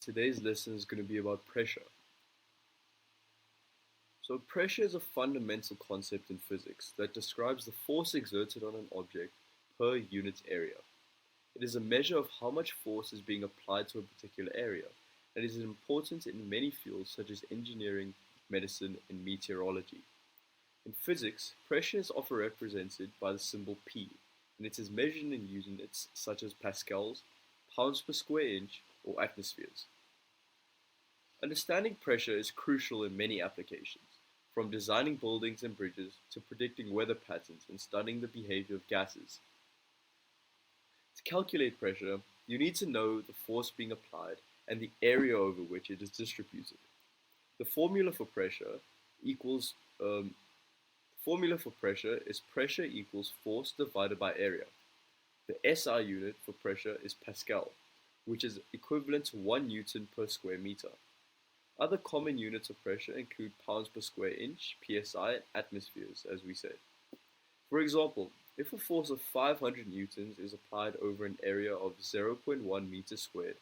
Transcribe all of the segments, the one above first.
Today's lesson is going to be about pressure. So, pressure is a fundamental concept in physics that describes the force exerted on an object per unit area. It is a measure of how much force is being applied to a particular area, and is important in many fields such as engineering, medicine, and meteorology. In physics, pressure is often represented by the symbol P, and it is measured in units such as pascals, pounds per square inch, or atmospheres. Understanding pressure is crucial in many applications, from designing buildings and bridges to predicting weather patterns and studying the behavior of gases. To calculate pressure, you need to know the force being applied and the area over which it is distributed. The formula for pressure equals formula for pressure is pressure equals force divided by area. The SI unit for pressure is Pascal, which is equivalent to 1 Newton per square meter. Other common units of pressure include pounds per square inch, psi, and atmospheres, as we said. For example, if a force of 500 newtons is applied over an area of 0.1 meters squared,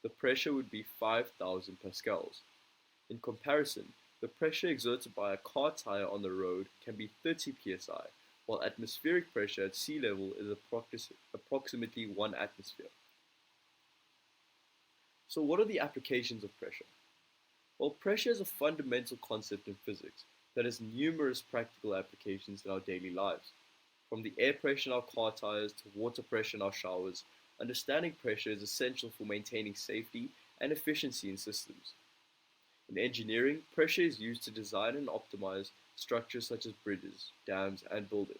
the pressure would be 5,000 pascals. In comparison, the pressure exerted by a car tire on the road can be 30 psi, while atmospheric pressure at sea level is approximately 1 atmosphere. So what are the applications of pressure? Well, pressure is a fundamental concept in physics that has numerous practical applications in our daily lives. From the air pressure in our car tires to water pressure in our showers, understanding pressure is essential for maintaining safety and efficiency in systems. In engineering, pressure is used to design and optimize structures such as bridges, dams, and buildings.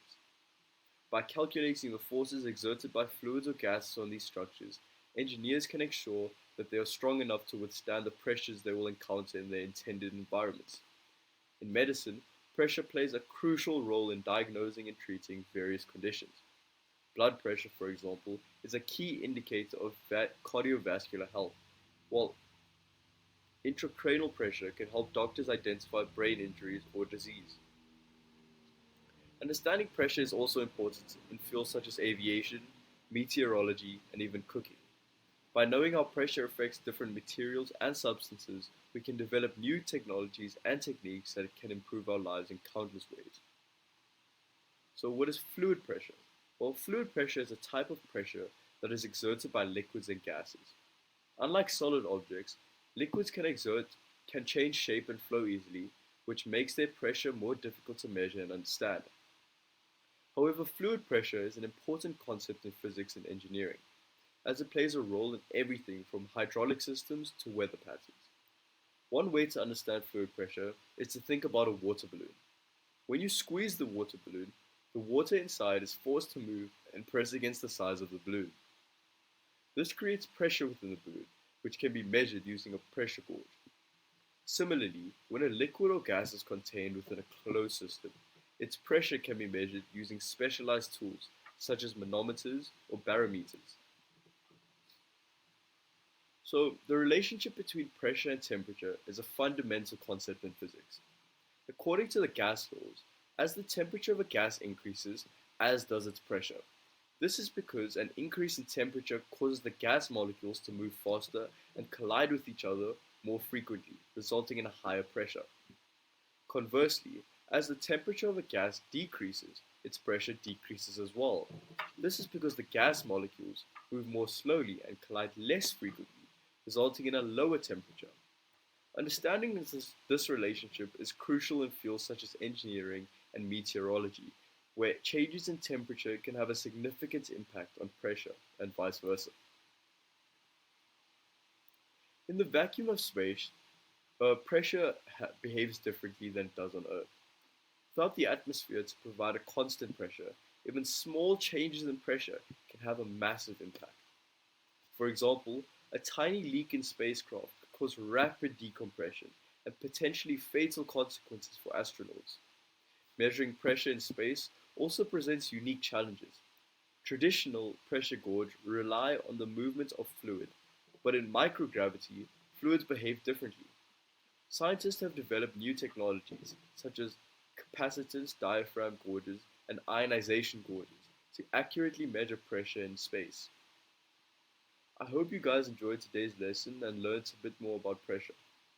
By calculating the forces exerted by fluids or gases on these structures, engineers can ensure that they are strong enough to withstand the pressures they will encounter in their intended environments. In medicine, pressure plays a crucial role in diagnosing and treating various conditions. Blood pressure, for example, is a key indicator of cardiovascular health, while intracranial pressure can help doctors identify brain injuries or disease. Understanding pressure is also important in fields such as aviation, meteorology, and even cooking. By knowing how pressure affects different materials and substances, we can develop new technologies and techniques that can improve our lives in countless ways. So, what is fluid pressure? Well, fluid pressure is a type of pressure that is exerted by liquids and gases. Unlike solid objects, liquids can change shape and flow easily, which makes their pressure more difficult to measure and understand. However, fluid pressure is an important concept in physics and engineering, as it plays a role in everything from hydraulic systems to weather patterns. One way to understand fluid pressure is to think about a water balloon. When you squeeze the water balloon, the water inside is forced to move and press against the sides of the balloon. This creates pressure within the balloon, which can be measured using a pressure gauge. Similarly, when a liquid or gas is contained within a closed system, its pressure can be measured using specialized tools such as manometers or barometers. So, the relationship between pressure and temperature is a fundamental concept in physics. According to the gas laws, as the temperature of a gas increases, as does its pressure. This is because an increase in temperature causes the gas molecules to move faster and collide with each other more frequently, resulting in a higher pressure. Conversely, as the temperature of a gas decreases, its pressure decreases as well. This is because the gas molecules move more slowly and collide less frequently, resulting in a lower temperature. Understanding this relationship is crucial in fields such as engineering and meteorology, where changes in temperature can have a significant impact on pressure and vice versa. In the vacuum of space, pressure behaves differently than it does on Earth. Without the atmosphere to provide a constant pressure, even small changes in pressure can have a massive impact. For example, a tiny leak in spacecraft could cause rapid decompression and potentially fatal consequences for astronauts. Measuring pressure in space also presents unique challenges. Traditional pressure gauges rely on the movement of fluid, but in microgravity, fluids behave differently. Scientists have developed new technologies, such as capacitance diaphragm gauges and ionization gauges, to accurately measure pressure in space. I hope you guys enjoyed today's lesson and learned a bit more about pressure.